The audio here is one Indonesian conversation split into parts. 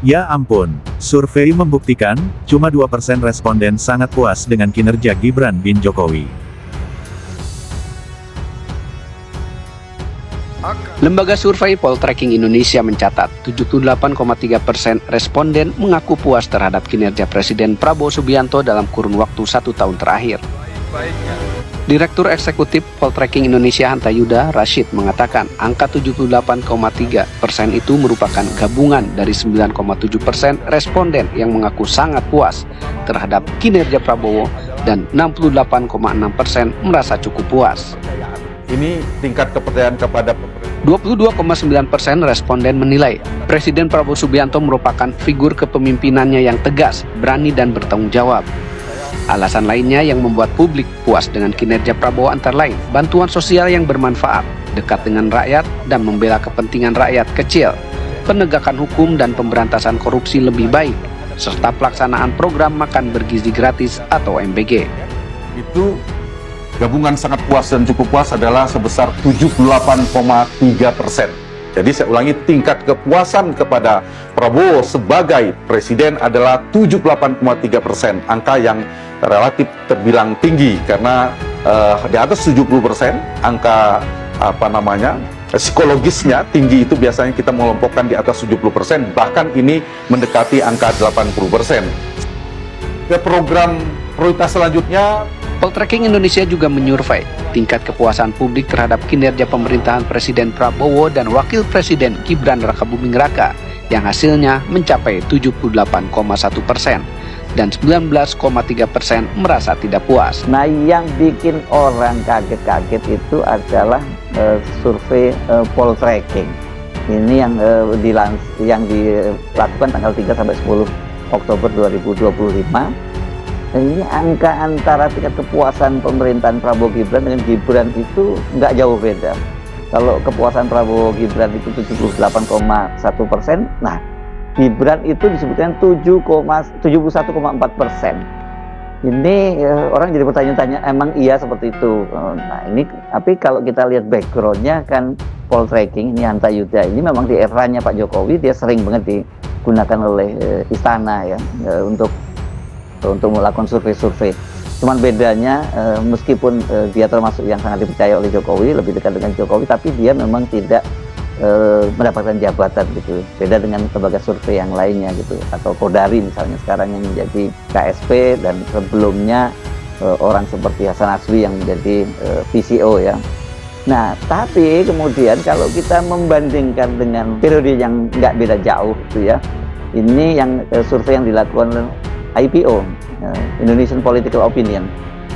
Ya ampun, survei membuktikan, cuma 2% responden sangat puas dengan kinerja Gibran bin Jokowi. Lembaga survei Poltreking Indonesia mencatat 78,3% responden mengaku puas terhadap kinerja Presiden Prabowo Subianto dalam kurun waktu 1 tahun terakhir. Direktur Eksekutif Poltreking Indonesia Hanta Yuda Rashid mengatakan angka 78,3% itu merupakan gabungan dari 9,7% responden yang mengaku sangat puas terhadap kinerja Prabowo dan 68,6% merasa cukup puas. Ini tingkat kepercayaan kepada 22,9% responden menilai Presiden Prabowo Subianto merupakan figur kepemimpinannya yang tegas, berani dan bertanggung jawab. Alasan lainnya yang membuat publik puas dengan kinerja Prabowo antara lain bantuan sosial yang bermanfaat, dekat dengan rakyat dan membela kepentingan rakyat kecil, penegakan hukum dan pemberantasan korupsi lebih baik, serta pelaksanaan program makan bergizi gratis atau MBG. itu gabungan sangat puas dan cukup puas adalah sebesar 78,3%. Jadi saya ulangi, tingkat kepuasan kepada Prabowo sebagai presiden adalah 78,3%, angka yang relatif terbilang tinggi karena di atas 70% angka psikologisnya tinggi itu biasanya kita mengelompokkan di atas 70%, bahkan ini mendekati angka 80%. Ke program prioritas selanjutnya, Poltreking Indonesia juga menyurvei tingkat kepuasan publik terhadap kinerja pemerintahan Presiden Prabowo dan Wakil Presiden Gibran Rakabuming Raka yang hasilnya mencapai 78,1% dan 19,3% merasa tidak puas. Nah, yang bikin orang kaget-kaget itu adalah survei Poltreking. Ini yang dilakukan tanggal 3 sampai 10 Oktober 2025. Ini angka antara tingkat kepuasan pemerintahan Prabowo Gibran dengan Gibran itu nggak jauh beda. Kalau kepuasan Prabowo Gibran itu 78,1%, nah Gibran itu disebutkan 71,4%. Ini orang jadi bertanya-tanya, emang iya seperti itu? Nah ini, tapi kalau kita lihat backgroundnya kan Poltreking ini Hanta Yuda ini memang di eranya Pak Jokowi dia sering banget digunakan oleh istana ya untuk melakukan survei-survei. Cuman bedanya meskipun dia termasuk yang sangat dipercaya oleh Jokowi, lebih dekat dengan Jokowi, tapi dia memang tidak mendapatkan jabatan gitu. Beda dengan lembaga survei yang lainnya gitu. Atau Kodari misalnya sekarang yang menjadi KSP dan sebelumnya orang seperti Hasan Aswi yang menjadi PCO ya. Nah, tapi kemudian kalau kita membandingkan dengan periode yang nggak beda jauh gitu ya, ini yang survei yang dilakukan IPO, Indonesian Political Opinion.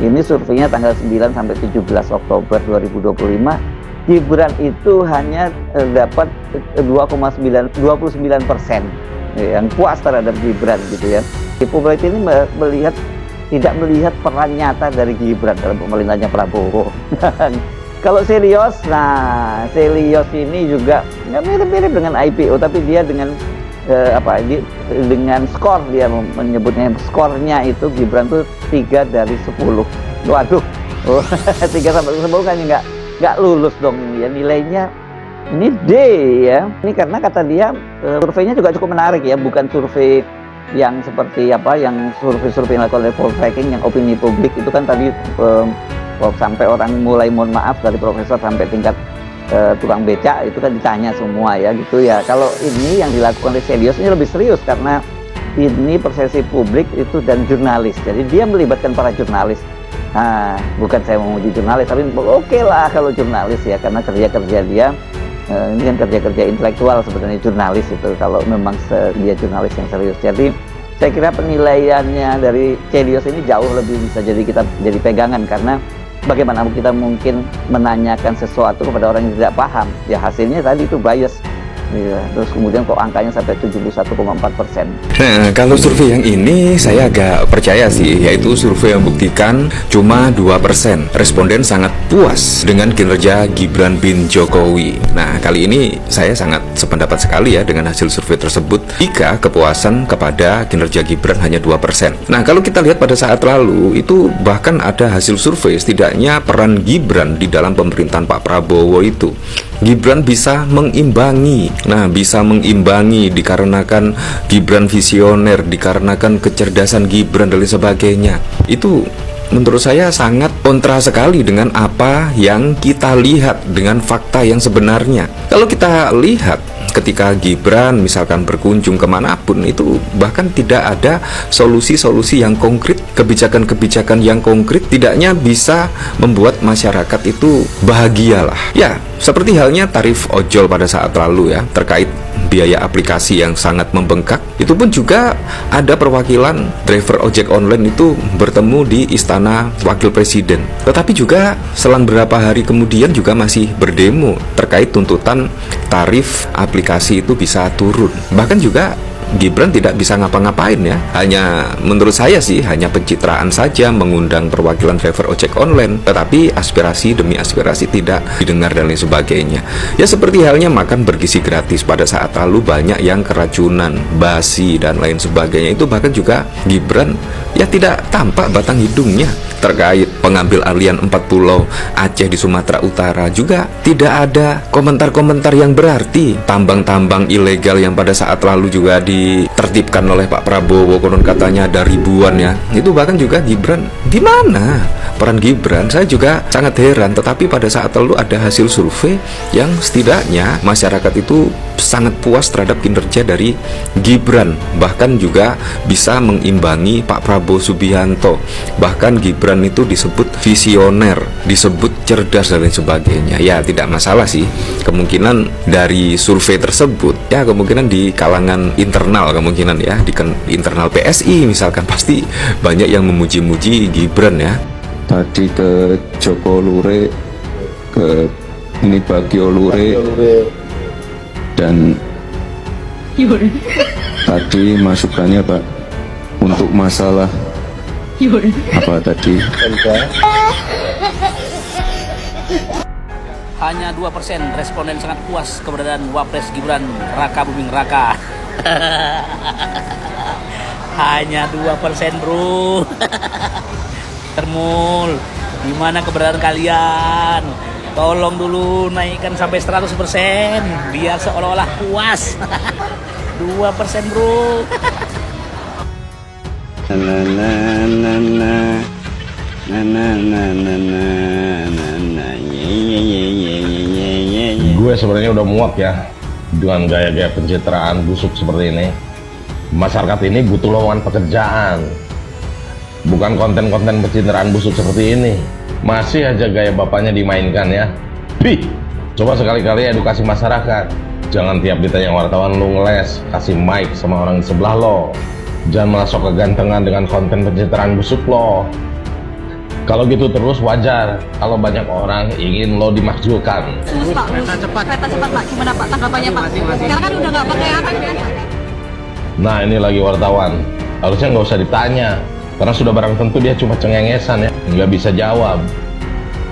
Ini surveinya tanggal 9 sampai 17 Oktober 2025. Gibran itu hanya dapat 29% yang puas terhadap Gibran gitu ya. Publik ini tidak melihat peran nyata dari Gibran dalam pemerintahnya Prabowo. Kalau Selyos, nah Selyos ini juga mirip-mirip dengan IPO, tapi dia dengan dengan skor, dia menyebutnya skornya itu Gibran tuh 3 dari 10. Waduh, 3 sampai 10 kan nggak lulus dong ya, nilainya ini D ya. Ini karena kata dia surveinya juga cukup menarik ya, bukan survei yang seperti yang survei yang dilakukan oleh Poltreking yang opini publik itu kan tadi sampai orang mulai mohon maaf dari profesor sampai tingkat tukang becak itu kan ditanya semua ya gitu ya. Kalau ini yang dilakukan oleh Selyos ini lebih serius karena ini persepsi publik itu dan jurnalis. Jadi dia melibatkan para jurnalis. Nah, bukan saya memuji jurnalis, tapi oke lah kalau jurnalis ya, karena kerja-kerja dia ini kan kerja-kerja intelektual sebenarnya jurnalis itu kalau memang dia jurnalis yang serius. Jadi saya kira penilaiannya dari Selyos ini jauh lebih bisa jadi pegangan karena bagaimana kita mungkin menanyakan sesuatu kepada orang yang tidak paham, ya hasilnya tadi itu bias. Ya, terus kemudian kok angkanya sampai 71,4%. Nah, kalau survei yang ini saya agak percaya sih, yaitu survei yang membuktikan cuma 2% responden sangat puas dengan kinerja Gibran bin Jokowi. Nah, kali ini saya sangat sependapat sekali ya dengan hasil survei tersebut, jika kepuasan kepada kinerja Gibran hanya 2%. Nah, kalau kita lihat pada saat lalu, itu bahkan ada hasil survei setidaknya peran Gibran di dalam pemerintahan Pak Prabowo itu Gibran bisa mengimbangi. Nah, bisa mengimbangi dikarenakan Gibran visioner, dikarenakan kecerdasan Gibran dan lain sebagainya. Itu menurut saya sangat kontra sekali dengan apa yang kita lihat, dengan fakta yang sebenarnya. Kalau kita lihat ketika Gibran misalkan berkunjung kemanapun, itu bahkan tidak ada solusi-solusi yang konkret, kebijakan-kebijakan yang konkret, tidaknya bisa membuat masyarakat itu bahagialah. Ya, seperti halnya tarif ojol pada saat lalu ya, terkait biaya aplikasi yang sangat membengkak. Itu pun juga ada perwakilan driver ojek online itu bertemu di Istana Wakil Presiden. Tetapi juga selang beberapa hari kemudian juga masih berdemo terkait tuntutan tarif aplikasi itu bisa turun. Bahkan juga Gibran tidak bisa ngapa-ngapain ya. Hanya menurut saya sih hanya pencitraan saja, mengundang perwakilan driver ojek online, tetapi aspirasi demi aspirasi tidak didengar dan lain sebagainya. Ya seperti halnya makan bergizi gratis pada saat lalu, banyak yang keracunan, basi dan lain sebagainya. Itu bahkan juga Gibran ya tidak tampak batang hidungnya. Terkait pengambil alihan 4 pulau Aceh di Sumatera Utara juga tidak ada komentar-komentar yang berarti. Tambang-tambang ilegal yang pada saat lalu juga ditertibkan oleh Pak Prabowo, konon katanya ada ribuan ya. Itu bahkan juga Gibran, di mana peran Gibran? Saya juga sangat heran. Tetapi pada saat lalu ada hasil survei yang setidaknya masyarakat itu sangat puas terhadap kinerja dari Gibran, bahkan juga bisa mengimbangi Pak Prabowo Subianto. Bahkan Gibran itu disebut visioner, disebut cerdas dan lain sebagainya. Ya tidak masalah sih, kemungkinan dari survei tersebut ya, kemungkinan di kalangan internal, kemungkinan ya di internal PSI misalkan, pasti banyak yang memuji-muji Gibran ya. Tadi ke Joko Lure, ke ini Bagio Lure, dan tadi masukannya Pak untuk masalah apa tadi? Hanya 2% responden sangat puas keberadaan Wapres Gibran Raka Buming Raka. Hanya 2% bro. Termul, gimana keberadaan kalian? Tolong dulu naikkan sampai 100% biar seolah-olah puas. 2% bro. Gue sebenarnya udah muak ya dengan gaya-gaya pencitraan busuk seperti ini. Masyarakat ini butuh lowongan pekerjaan, bukan konten-konten pencitraan busuk seperti ini. Masih aja gaya bapaknya dimainkan ya. Coba sekali-kali edukasi masyarakat. Jangan tiap ditanya wartawan lu ngeles, kasih mic sama orang di sebelah lo. Jangan malah sok kegantengan dengan konten pencitraan busuk lo. Kalau gitu terus wajar kalau banyak orang ingin lo dimakzulkan. Kereta cepat Pak, gimana Pak tanggapannya Pak? Sekarang kan udah nggak pakai apa kan? Nah ini lagi wartawan, harusnya nggak usah ditanya, karena sudah barang tentu dia cuma cengengesan ya, nggak bisa jawab.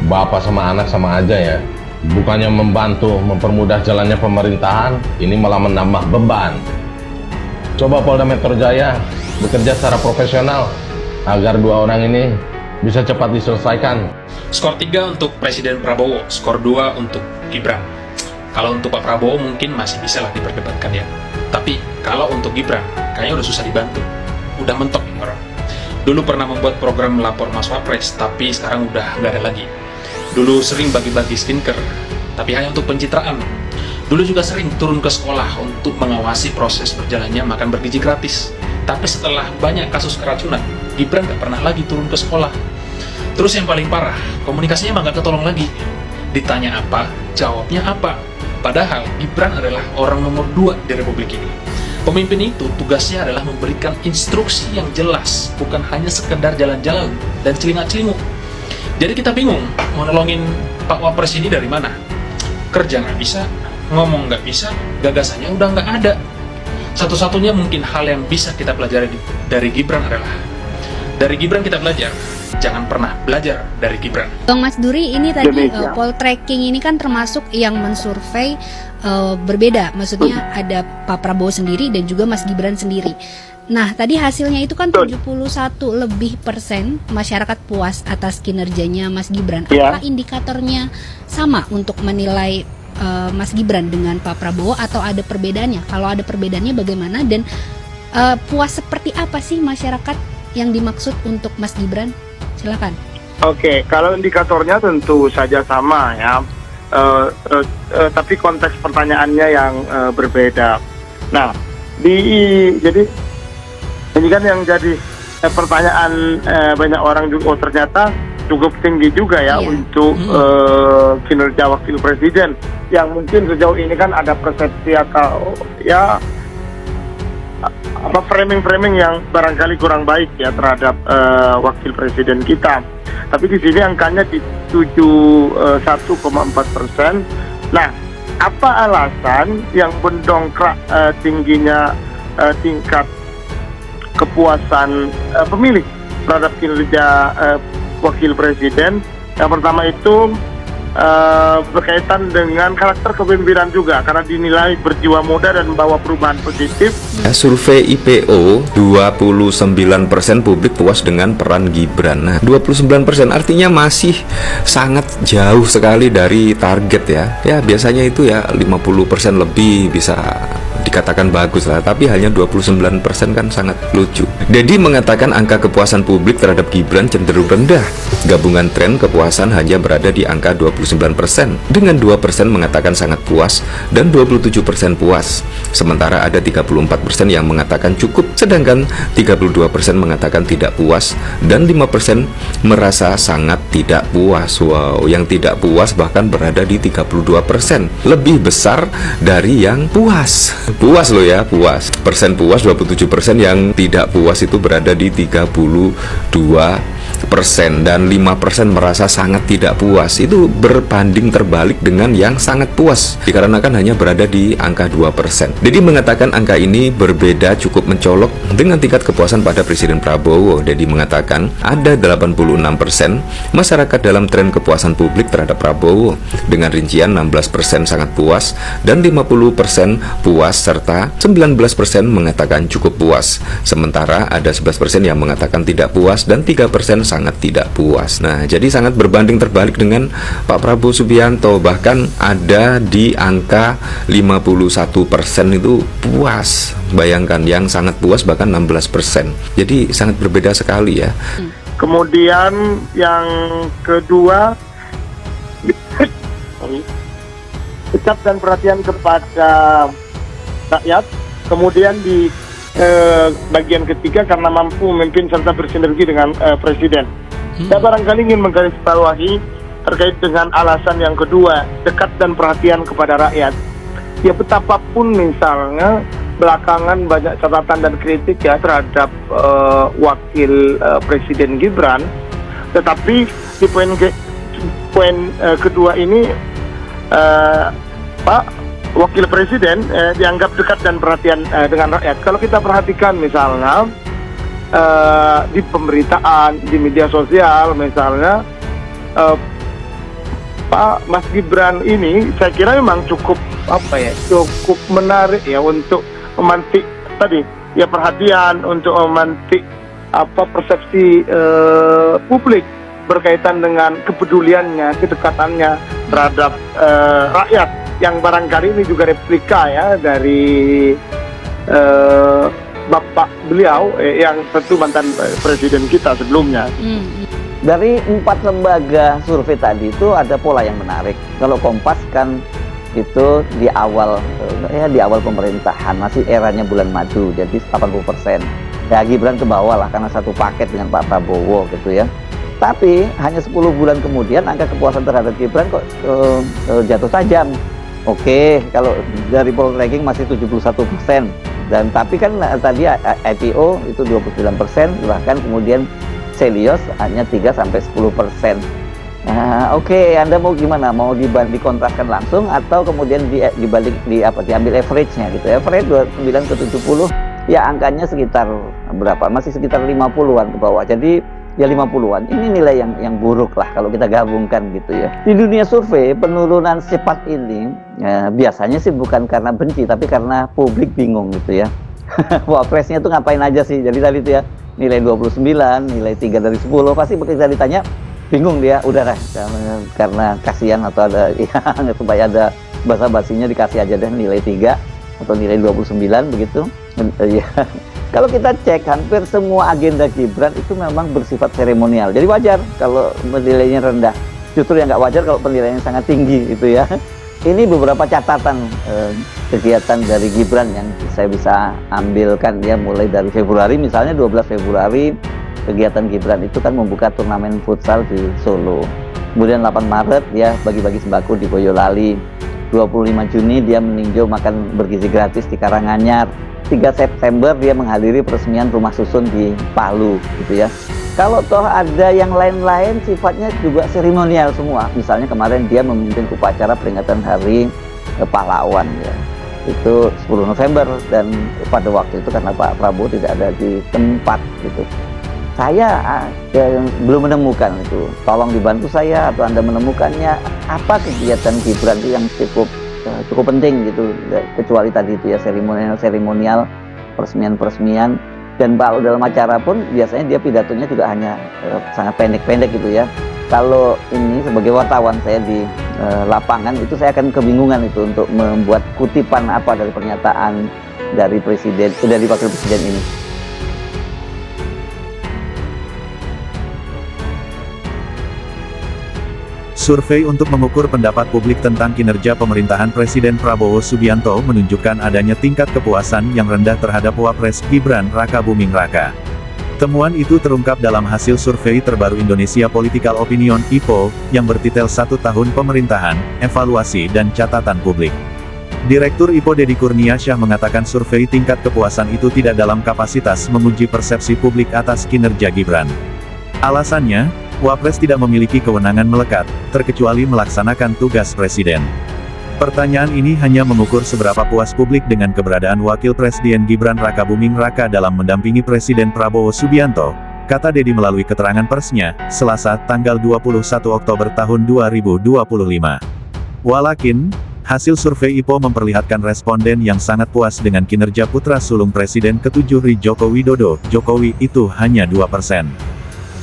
Bapak sama anak sama aja ya, bukannya membantu mempermudah jalannya pemerintahan, ini malah menambah beban. Coba Polda Metro Jaya bekerja secara profesional agar dua orang ini bisa cepat diselesaikan. Skor 3 untuk Presiden Prabowo, skor 2 untuk Gibran. Kalau untuk Pak Prabowo mungkin masih bisa lah diperdebatkan ya. Tapi kalau untuk Gibran, kayaknya udah susah dibantu. Udah mentok nih orang. Dulu pernah membuat program lapor Mas Wapres, tapi sekarang udah nggak ada lagi. Dulu sering bagi-bagi skincare, tapi hanya untuk pencitraan. Dulu juga sering turun ke sekolah untuk mengawasi proses berjalannya makan bergizi gratis. Tapi setelah banyak kasus keracunan, Gibran nggak pernah lagi turun ke sekolah. Terus yang paling parah, komunikasinya emang nggak ketolong lagi. Ditanya apa, jawabnya apa. Padahal Gibran adalah orang nomor 2 di Republik ini. Pemimpin itu tugasnya adalah memberikan instruksi yang jelas, bukan hanya sekedar jalan-jalan dan celingak-celinguk. Jadi kita bingung mau nolongin Pak Wapres ini dari mana. Kerja nggak bisa, ngomong nggak bisa, gagasannya udah nggak ada. Satu-satunya mungkin hal yang bisa kita pelajari dari Gibran adalah dari Gibran kita belajar, jangan pernah belajar dari Gibran. Bang Mas Duri, ini tadi poll tracking ini kan termasuk yang mensurvei berbeda, maksudnya ada Pak Prabowo sendiri dan juga Mas Gibran sendiri. Nah, tadi hasilnya itu kan 71% lebih masyarakat puas atas kinerjanya Mas Gibran. Apakah indikatornya sama untuk menilai Mas Gibran dengan Pak Prabowo atau ada perbedaannya? Kalau ada perbedaannya bagaimana dan puas seperti apa sih masyarakat yang dimaksud untuk Mas Gibran? Silakan. Oke, kalau indikatornya tentu saja sama ya, tapi konteks pertanyaannya yang berbeda. Nah, jadi ini kan yang jadi pertanyaan banyak orang juga, oh ternyata cukup tinggi juga ya untuk kinerja wakil presiden, yang mungkin sejauh ini kan ada persepsi atau ya framing yang barangkali kurang baik ya terhadap wakil presiden kita. Tapi di sini angkanya di 71,4%. Nah, apa alasan yang mendongkrak tingginya tingkat kepuasan pemilih terhadap kinerja wakil presiden? Yang pertama itu berkaitan dengan karakter kepemimpinan juga, karena dinilai berjiwa muda dan membawa perubahan positif. Survei IPO 29% publik puas dengan peran Gibran. Nah, 29% artinya masih sangat jauh sekali dari target ya. Ya biasanya itu ya 50% lebih bisa dikatakan bagus lah, tapi hanya 29% kan sangat lucu. Dedi mengatakan angka kepuasan publik terhadap Gibran cenderung rendah. Gabungan tren kepuasan hanya berada di angka 29%, dengan 2% mengatakan sangat puas dan 27% puas. Sementara ada 34% yang mengatakan cukup, sedangkan 32% mengatakan tidak puas dan 5% merasa sangat tidak puas. Wow, yang tidak puas bahkan berada di 32%, lebih besar dari yang puas. Puas loh ya, puas. Persen puas 27%, yang tidak puas itu berada di 32% dan 5% merasa sangat tidak puas. Itu berbanding terbalik dengan yang sangat puas, dikarenakan hanya berada di angka 2%. Dedi mengatakan angka ini berbeda cukup mencolok dengan tingkat kepuasan pada Presiden Prabowo. Dedi mengatakan ada 86% masyarakat dalam tren kepuasan publik terhadap Prabowo, dengan rincian 16% sangat puas dan 50% puas serta 19% mengatakan cukup puas. Sementara ada 11% yang mengatakan tidak puas dan 3% sangat tidak puas. Nah, jadi sangat berbanding terbalik dengan Pak Prabowo Subianto. Bahkan ada di angka 51% itu puas. Bayangkan, yang sangat puas bahkan 16%. Jadi sangat berbeda sekali ya. Kemudian yang kedua, sikap dan perhatian kepada rakyat. Kemudian di bagian ketiga, karena mampu memimpin serta bersinergi dengan presiden. Saya barangkali ingin menggarisbawahi terkait dengan alasan yang kedua, dekat dan perhatian kepada rakyat. Ya betapapun misalnya belakangan banyak catatan dan kritik ya terhadap wakil presiden Gibran, tetapi di poin kedua ini Pak Wakil Presiden dianggap dekat dan perhatian dengan rakyat. Kalau kita perhatikan misalnya di pemberitaan, di media sosial misalnya, Pak Mas Gibran ini saya kira memang cukup cukup menarik ya untuk memantik tadi ya perhatian, untuk memantik persepsi publik berkaitan dengan kepeduliannya, kedekatannya terhadap rakyat, yang barangkali ini juga replika ya dari bapak beliau yang tentu mantan presiden kita sebelumnya. Dari 4 lembaga survei tadi itu ada pola yang menarik. Kalau Kompas kan itu di awal pemerintahan, masih eranya bulan madu, jadi 80%. Ya Gibran ke bawah lah karena satu paket dengan Pak Prabowo gitu ya. Tapi hanya 10 bulan kemudian angka kepuasan terhadap Gibran kok jatuh tajam. Oke, kalau dari poltreking masih 71%, dan tapi kan tadi IPO itu 29%, bahkan kemudian Selios hanya 3-10%. Nah, oke, Anda mau gimana? Mau dikontraskan langsung atau kemudian diambil average-nya gitu ya. Average 29 ke 70, ya angkanya sekitar berapa? Masih sekitar 50-an ke bawah. Jadi ya 50-an, ini nilai yang buruk lah kalau kita gabungkan gitu ya. Di dunia survei, penurunan cepat ini ya, biasanya sih bukan karena benci, tapi karena publik bingung gitu ya. Wapresnya tuh ngapain aja sih? Jadi tadi itu ya, nilai 29, nilai 3 dari 10, pasti begitu ditanya, bingung dia, udah lah, karena kasihan atau ada ya, supaya ada basa-basinya dikasih aja deh nilai 3 atau nilai 29 begitu. Ya. Kalau kita cek hampir semua agenda Gibran itu memang bersifat seremonial. Jadi wajar kalau penilaiannya rendah. Justru yang nggak wajar kalau penilaiannya sangat tinggi gitu ya. Ini beberapa catatan kegiatan dari Gibran yang saya bisa ambilkan ya, mulai dari Februari, misalnya 12 Februari kegiatan Gibran itu kan membuka turnamen futsal di Solo. Kemudian 8 Maret dia bagi-bagi sembako di Boyolali. 25 Juni dia meninjau makan bergizi gratis di Karanganyar. 3 September dia menghadiri peresmian rumah susun di Palu gitu ya. Kalau toh ada yang lain-lain sifatnya juga seremonial semua. Misalnya kemarin dia memimpin upacara peringatan Hari Pahlawan ya. Itu 10 November dan pada waktu itu karena Pak Prabowo tidak ada di tempat gitu. Saya belum menemukan itu. Tolong dibantu saya atau Anda menemukannya, apa kegiatan Gibran itu yang cukup penting gitu, kecuali tadi itu ya seremonial, peresmian, dan kalau dalam acara pun biasanya dia pidatonya juga hanya sangat pendek-pendek gitu ya. Kalau ini sebagai wartawan saya di lapangan itu saya akan kebingungan itu untuk membuat kutipan apa dari pernyataan dari wakil presiden ini. Survei untuk mengukur pendapat publik tentang kinerja pemerintahan Presiden Prabowo Subianto menunjukkan adanya tingkat kepuasan yang rendah terhadap Wapres Gibran Raka Buming Raka. Temuan itu terungkap dalam hasil survei terbaru Indonesia Political Opinion (IPO) yang bertitel 1 tahun pemerintahan, evaluasi dan catatan publik. Direktur IPO Deddy Kurniasyah mengatakan survei tingkat kepuasan itu tidak dalam kapasitas menguji persepsi publik atas kinerja Gibran. Alasannya, Wapres tidak memiliki kewenangan melekat, terkecuali melaksanakan tugas Presiden. Pertanyaan ini hanya mengukur seberapa puas publik dengan keberadaan Wakil Presiden Gibran Raka Buming Raka dalam mendampingi Presiden Prabowo Subianto, kata Deddy melalui keterangan persnya, Selasa, tanggal 21 Oktober tahun 2025. Walakin, hasil survei IPO memperlihatkan responden yang sangat puas dengan kinerja putra sulung Presiden ke-7 Joko Widodo, Jokowi, itu hanya 2%.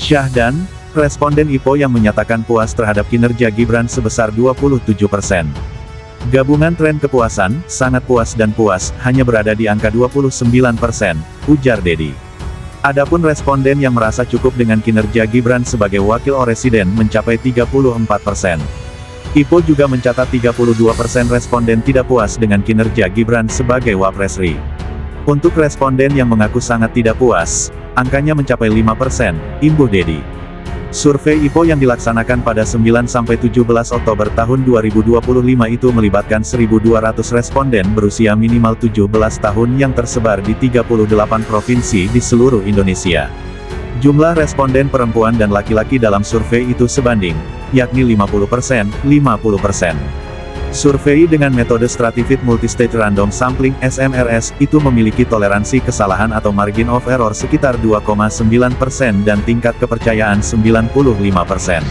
Syahdan, responden IPO yang menyatakan puas terhadap kinerja Gibran sebesar 27%. Gabungan tren kepuasan, sangat puas dan puas, hanya berada di angka 29%, ujar Deddy. Adapun responden yang merasa cukup dengan kinerja Gibran sebagai wakil presiden mencapai 34%. IPO juga mencatat 32% responden tidak puas dengan kinerja Gibran sebagai Wapres RI. Untuk responden yang mengaku sangat tidak puas, angkanya mencapai 5%, imbuh Deddy. Survei IPO yang dilaksanakan pada 9-17 Oktober tahun 2025 itu melibatkan 1.200 responden berusia minimal 17 tahun yang tersebar di 38 provinsi di seluruh Indonesia. Jumlah responden perempuan dan laki-laki dalam survei itu sebanding, yakni 50%, 50%. Survei dengan metode Stratified Multistage Random Sampling (SMRS) itu memiliki toleransi kesalahan atau margin of error sekitar 2,9% dan tingkat kepercayaan 95%.